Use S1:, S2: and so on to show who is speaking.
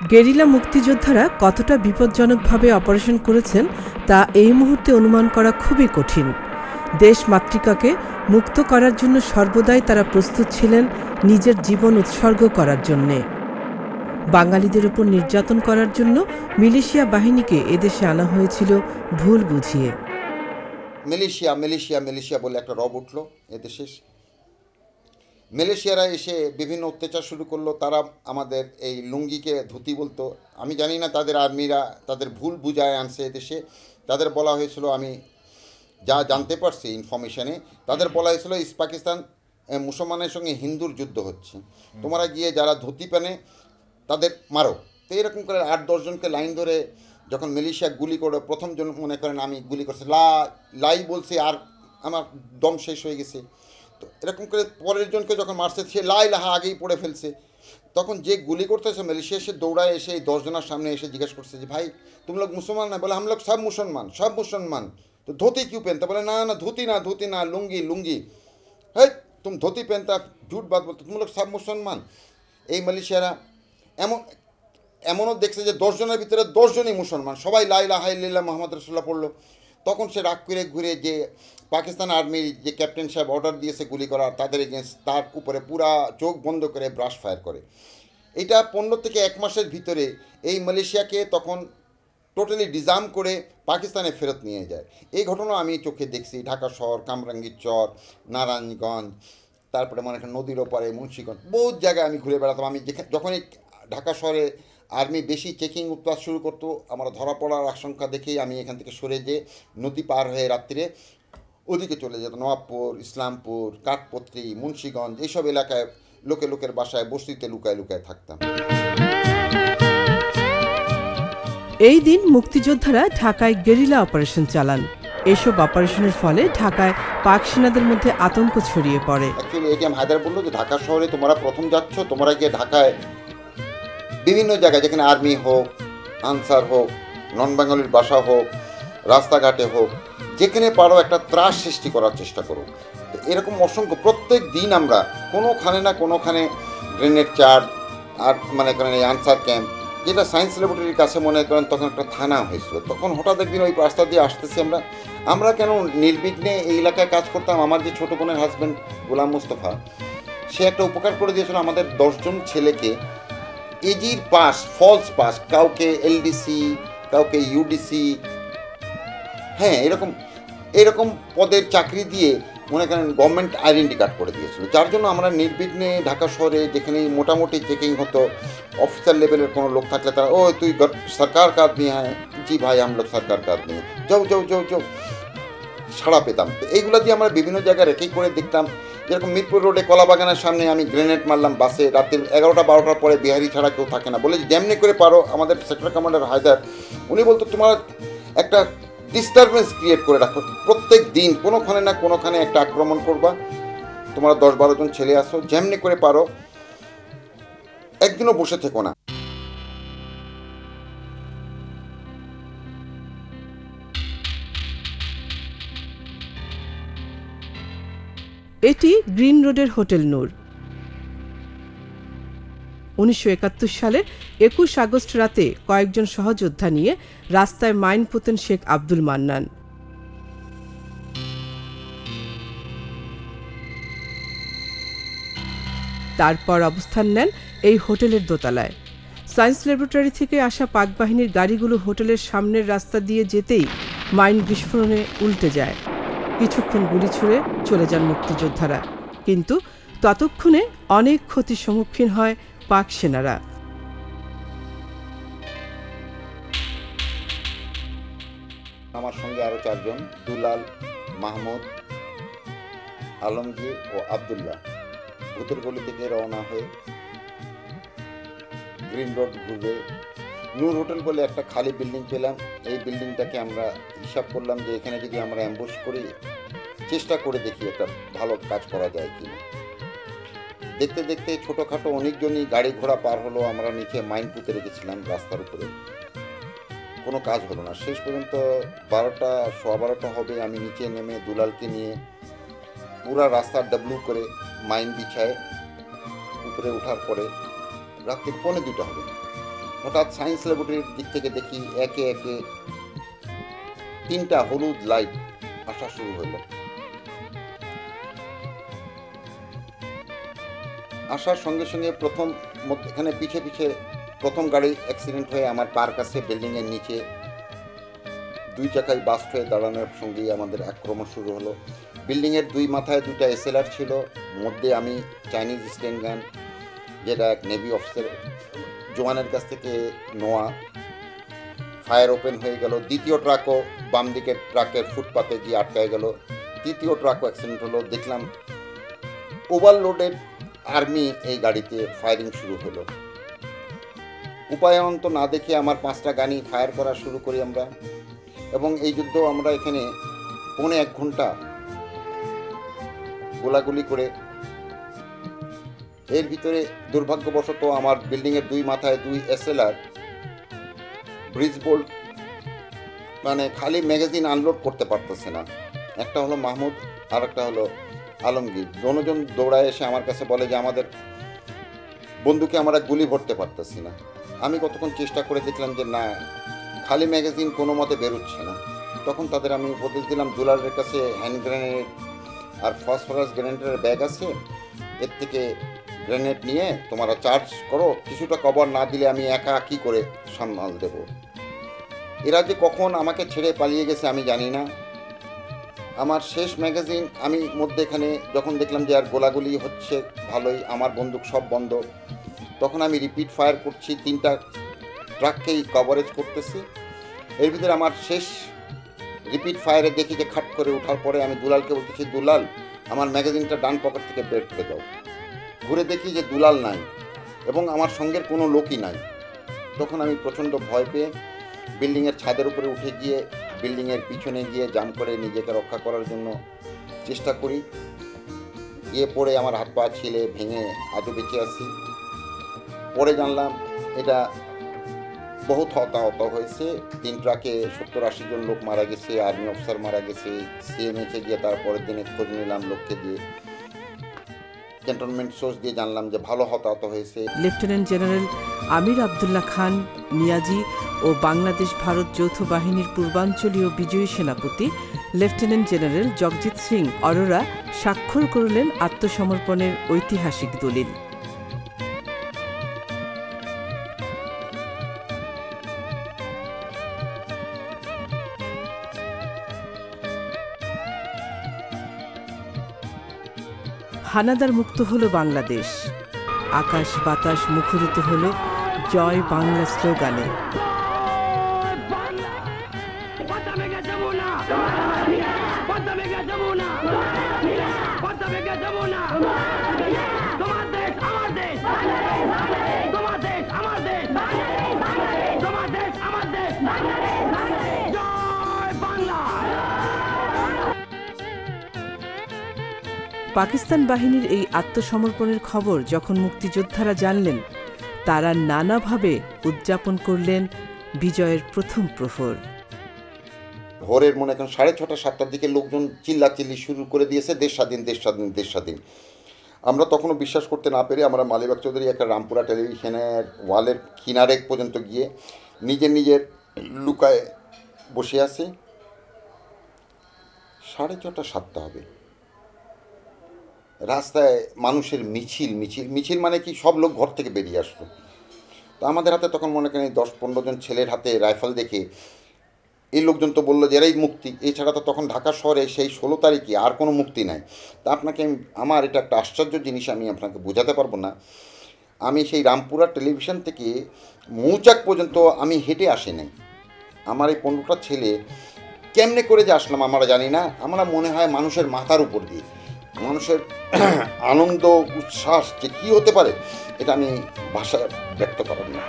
S1: Guerrilla মুক্তিযোদ্ধারা কতটা বিপজ্জনকভাবে operation করেছেন তা এই মুহূর্তে অনুমান করা খুবই কঠিন। দেশ মাতৃকাকে মুক্ত করার জন্য সর্বদাই তারা প্রস্তুত ছিলেন নিজের জীবন উৎসর্গ করার জন্যে। বাঙালিদের উপর নির্যাতন করার জন্য মিলিশিয়া বাহিনীকে এদেশে আনা হয়েছিল ভুল বুঝিয়ে।
S2: মিলিশিয়া মিলিশিয়া মিলিশিয়া বলে একটা রব উঠল এদেশে। মিলিশিয়ারা এসে বিভিন্ন অত্যাচার শুরু করলো। তারা আমাদের এই লুঙ্গিকে ধুতি বলতো। আমি জানি না তাদের আর্মিরা তাদের ভুল বুঝায় আনছে এদেশে। তাদের বলা হয়েছিল, আমি যা জানতে পারছি ইনফরমেশনে, তাদের বলা হয়েছিল ইস্ট পাকিস্তান মুসলমানের সঙ্গে হিন্দুর যুদ্ধ হচ্ছে, তোমরা গিয়ে যারা ধুতি পেনে তাদের মারো। তো এরকম করে 8-10 জনকে লাইন ধরে যখন মিলিশিয়া গুলি করে, প্রথম জন মনে করেন আমি গুলি করছি, লাই বলছি আর আমার দম শেষ হয়ে গেছে। তো এরকম করে পরের জনকে যখন মারছে সে লাহা আগেই পড়ে ফেলছে। তখন যে গুলি করতেছে মিলিশিয়া সে দৌড়ায় এসে এই 10 জনের সামনে এসে জিজ্ঞেস করছে যে ভাই তুম লোক মুসলমান না? বলে হাম লোক সব মুসলমান, সব মুসলমান। তো ধুতি क्यों पहनता? बोले ना ना धोती ना लुंगी लुंगी है, तुम धोती पहनता, झूठ बात बोलते, तुम लोग सब मुसलमान। এই মালয়েশিয়ারা এমনও দেখছে যে 10 জনের ভিতরে 10 জনই মুসলমান, সবাই লা ইলাহা ইল্লাল্লাহ মুহাম্মদ রাসূলুল্লাহ পড়লো। তখন সে রাগ করে ঘুরে যে পাকিস্তান আর্মির যে ক্যাপ্টেন সাহেব অর্ডার দিয়েছে গুলি করার, তাদের এগেনস্ট তার উপরে পুরা চোখ বন্ধ করে ব্রাশ ফায়ার করে। এটা 15 থেকে 1 মাসের ভিতরে এই মালয়েশিয়াকে তখন টোটালি ডিজার্ম করে পাকিস্তানে ফেরত নিয়ে যায়। এই ঘটনা আমি চোখে দেখছি। ঢাকা শহর, কামরাঙ্গীর চর, নারায়ণগঞ্জ, তারপরে মনে করেন নদীর ওপারে মুন্সিগঞ্জ, বহুত জায়গায় আমি ঘুরে বেড়াতাম। আমি যখনই ঢাকা শহরে আর্মি বেশি চেকিং উৎপাত শুরু করতো, আমার ধরা পড়ার আশঙ্কা দেখেই আমি এখান থেকে সরে যেয়ে নদী পার হয়ে রাত্রে ওদিকে চলে যেত। নবাবপুর, ইসলামপুর, কাঠপত্রি, মুন্সিগঞ্জ, এইসব এলাকায় লোকের বাসায় বস্তিতে লুকায় লুকায় থাকতাম।
S1: এই দিন মুক্তিযোদ্ধারা ঢাকায় গেরিলা অপারেশন চালান। এসব অপারেশনের ফলে ঢাকায় পাক সেনাদের মধ্যে আতঙ্ক ছড়িয়ে পড়ে।
S2: অ্যাকচুয়ালি এটিএম হায়দার বললো যে ঢাকা শহরে তোমরা প্রথম যাচ্ছ, তোমরা গিয়ে ঢাকায় বিভিন্ন জায়গায় যেখানে আর্মি হোক, আনসার হোক, নন বেঙ্গলির বাসা হোক, রাস্তাঘাটে হোক, যেখানে পারো একটা ত্রাস সৃষ্টি করার চেষ্টা করো। তো এরকম অসংখ্য প্রত্যেক দিন আমরা কোনোখানে না কোনোখানে গ্রেনেড চার্জ আর মনে করেন এই আনসার ক্যাম্প, যেটা সায়েন্স ল্যাবরেটরির কাছে মনে করেন তখন একটা থানা হয়েছিল। তখন হঠাৎ একদিন ওই রাস্তা দিয়ে আসতেছি আমরা কেন নির্বিঘ্নে এই এলাকায় কাজ করতাম। আমার যে ছোটো বোনের হাজব্যান্ড গোলাম মুস্তফা, সে একটা উপকার করে দিয়েছিল আমাদের 10 জন ছেলেকে এজির পাস, ফলস পাস, কাউকে এলডিসি, কাউকে ইউডিসি, হ্যাঁ এরকম পদের চাকরি দিয়ে মনে করেন গভর্নমেন্ট আইডেন্টি কার্ড করে দিয়েছিল। যার জন্য আমরা নির্বিঘ্নে ঢাকা শহরে যেখানে মোটামুটি চেকিং হতো, অফিসার লেভেলের কোনো লোক থাকলে তারা ও তুই সরকার কার্ড নিয়ে আয়, জি ভাই আমরা সরকার কার্ড নিয়ে যাও সাড়া পেতাম। তো এইগুলো দিয়ে আমরা বিভিন্ন জায়গায় রেখেই করে দেখতাম। যেরকম মিরপুর রোডে কলাবাগানের সামনে আমি গ্রেনেড মারলাম বাসে, রাতের 11টা-12টার পরে বিহারি ছাড়া কেউ থাকে না, বলে যেমনি করে পারো। আমাদের সেক্টর কমান্ডার হায়দার উনি বলতো তোমার একটা ডিস্টারবেন্স ক্রিয়েট করে রাখো, প্রত্যেক দিন কোনোখানে না কোনোখানে একটা আক্রমণ করবা, তোমরা 10-12 জন ছেলে আসো, যেমনি করে পারো, একদিনও বসে থেকো না।
S1: এটি গ্রিন রোডের হোটেল নূর। 1971 সালের 21 আগস্ট রাতে কয়েকজন সহযোদ্ধা নিয়ে রাস্তায় মাইন পুঁতেন শেখ আব্দুল মান্নান। তারপর অবস্থান নেন এই হোটেলের দোতলায়। সায়েন্স ল্যাবরেটরি থেকে আসা পাক বাহিনীর গাড়িগুলো হোটেলের সামনের রাস্তা দিয়ে যেতেই মাইন বিস্ফোরণে উল্টে যায়। কিছুক্ষণ গুলি ছুড়ে চলে যান মুক্তিযোদ্ধারা, কিন্তু ততক্ষণে অনেক ক্ষতির সম্মুখীন হয় পাক সেনারা।
S2: আমার সঙ্গে আরও 4 জন, দুলাল, মাহমুদ, আলমগীর ও আবদুল্লাহ ভূতের গলি থেকে রওনা হয়ে গ্রিন রোড ঘুরে নূর হোটেল বলে একটা খালি বিল্ডিং পেলাম। এই বিল্ডিংটাকে আমরা হিসাব করলাম যে এখানে যদি আমরা অ্যাম্বুশ করি, চেষ্টা করে দেখি একটা ভালো কাজ করা যায় কিনা। দেখতে দেখতে ছোটোখাটো অনেকজনই গাড়ি ঘোড়া পার হলো। আমরা নিচে মাইন পুঁতে রেখেছিলাম রাস্তার উপরে, কোনো কাজ হলো না। শেষ পর্যন্ত 12টা হবে, আমি নিচে নেমে দুলালকে নিয়ে পুরা রাস্তা ডাবলু করে মাইন বিছায় উপরে ওঠার পরে রাত্রি 1:45 হবে। হঠাৎ সায়েন্স ল্যাবরেটরির দিক থেকে দেখি একে একে 3টা হলুদ লাইট আসা শুরু হলো। আসার সঙ্গে সঙ্গে এখানে পিছে পিছে প্রথম গাড়ি অ্যাক্সিডেন্ট হয়ে আমার পার কাছে বিল্ডিংয়ের নিচে 2 চাকায় বাস্ট হয়ে দাঁড়ানোর সঙ্গেই আমাদের আক্রমণ শুরু হলো। বিল্ডিংয়ের 2 মাথায় 2টা এসএলআর ছিল, মধ্যে আমি চাইনিজ স্টেন গান, যেটা এক নেভি অফিসার জওয়ানের কাছ থেকে নেওয়া। ফায়ার ওপেন হয়ে গেল। দ্বিতীয় ট্রাকও বাম দিকের ট্রাকের ফুটপাতে গিয়ে আটকায় গেল। তৃতীয় ট্রাকও অ্যাক্সিডেন্ট হলো। দেখলাম ওভারলোডেড আর্মি এই গাড়িতে ফায়ারিং শুরু হলো। উপায়ন্ত না দেখে আমার 5টা গানি ফায়ার করা শুরু করি আমরা, এবং এই যুদ্ধ আমরা এখানে 1.25 ঘন্টা গোলাগুলি করে, এর ভিতরে দুর্ভাগ্যবশত আমার বিল্ডিংয়ের 2 মাথায় 2 এসএলআর ব্রিজ বোল্ট মানে খালি ম্যাগাজিন আনলোড করতে পারতেছে না। একটা হলো মাহমুদ আর একটা হলো আলমগীর। দুজন দৌড়ায় এসে আমার কাছে বলে যে আমাদের বন্দুকে আমরা গুলি ভরতে পারতেছি না। আমি কতক্ষণ চেষ্টা করে দেখলাম যে না, খালি ম্যাগাজিন কোনো মতে বেরোচ্ছে না। তখন তাদের আমি উপদেশ দিলাম, দুলালের কাছে হ্যান্ড গ্রেনেড আর ফসফরাস গ্রেনেডের ব্যাগ আছে, এর থেকে গ্রেনেড নিয়ে তোমরা চার্জ করো, কিছুটা কভার না দিলে আমি একা কী করে সামাল দেব। এরা যে কখন আমাকে ছেড়ে পালিয়ে গেছে আমি জানি না। আমার শেষ ম্যাগাজিন আমি মধ্যেখানে যখন দেখলাম যে আর গোলাগুলি হচ্ছে ভালোই, আমার বন্দুক সব বন্ধ, তখন আমি রিপিট ফায়ার করছি, 3টা ট্রাককেই কভারেজ করতেছি। এর ভিতরে আমার শেষ রিপিট ফায়ারে দেখি যে খাট করে ওঠার পরে আমি দুলালকে বলতেছি, দুলাল আমার ম্যাগাজিনটা ডান পকেট থেকে বের করে দাও। ঘুরে দেখি যে দুলাল নাই এবং আমার সঙ্গের কোনো লোকই নাই। তখন আমি প্রচণ্ড ভয় পেয়ে বিল্ডিংয়ের ছাদের উপরে উঠে গিয়ে বিল্ডিংয়ের পিছনে গিয়ে জাম্প করে নিজেকে রক্ষা করার জন্য চেষ্টা করি। গিয়ে পড়ে আমার হাত পা ছিলে ভেঙে আজও বেঁচে আছি। পরে জানলাম এটা বহুত হতাহত হয়েছে। 3 ট্রাকে 70-80 জন লোক মারা গেছে, আর্মি অফিসার মারা গেছে। সিএমএইচে গিয়ে তারপরের দিনে খোঁজ নিলাম লোককে দিয়ে, ক্যান্টনমেন্ট সোর্স দিয়ে জানলাম যে ভালো হতাহত হয়েছে।
S1: লেফটেন্যান্ট জেনারেল আমির আবদুল্লাহ খান নিয়াজি ও বাংলাদেশ ভারত যৌথ বাহিনীর পূর্বাঞ্চলীয় বিজয়ী সেনাপতি লেফটেন্যান্ট জেনারেল জগজিৎ সিং অরোরা স্বাক্ষর করলেন আত্মসমর্পণের ঐতিহাসিক দলিল। হানাদার মুক্ত হলো বাংলাদেশ। আকাশ বাতাস মুখরিত হলো জয় বাংলা স্লোগানে। পাকিস্তান বাহিনীর এই আত্মসমর্পণের খবর যখন মুক্তিযোদ্ধারা জানলেন, তারা নানাভাবে উদযাপন করলেন বিজয়ের প্রথম প্রহর।
S2: ভোরের মনে এখন 6:30-7টার দিকে লোকজন চিল্লাচিল্লি শুরু করে দিয়েছে, দেশ স্বাধীন, দেশ স্বাধীন, দেশ স্বাধীন। আমরা তখনও বিশ্বাস করতে না পেরে আমরা মালিবাগ চৌধুরী একটা রামপুরা টেলিভিশনের ওয়ালের কিনারে পর্যন্ত গিয়ে নিজের লুকায় বসে আছি। 6:30-7টা হবে, রাস্তায় মানুষের মিছিল মানে কি, সব লোক ঘর থেকে বেরিয়ে আসলো। তো আমাদের হাতে তখন মনে করেন 10-15 জন ছেলের হাতে রাইফেল দেখে এই লোকজন তো বললো যে এরাই মুক্তি। এছাড়া তো তখন ঢাকা শহরে সেই 16 তারিখে আর কোনো মুক্তি নাই। তা আপনাকে আমার এটা একটা আশ্চর্য জিনিস, আমি আপনাকে বোঝাতে পারবো না। আমি সেই রামপুরা টেলিভিশন থেকে মৌচাক পর্যন্ত আমি হেঁটে আসি নাই। আমার এই 15টা ছেলে কেমনে করে যে আসলাম আমরা জানি না। আমরা মনে হয় মানুষের মাথার উপর দিয়ে, মানুষের আনন্দ উচ্ছ্বাস যে কী হতে পারে এটা আমি ভাষায় ব্যক্ত করার না।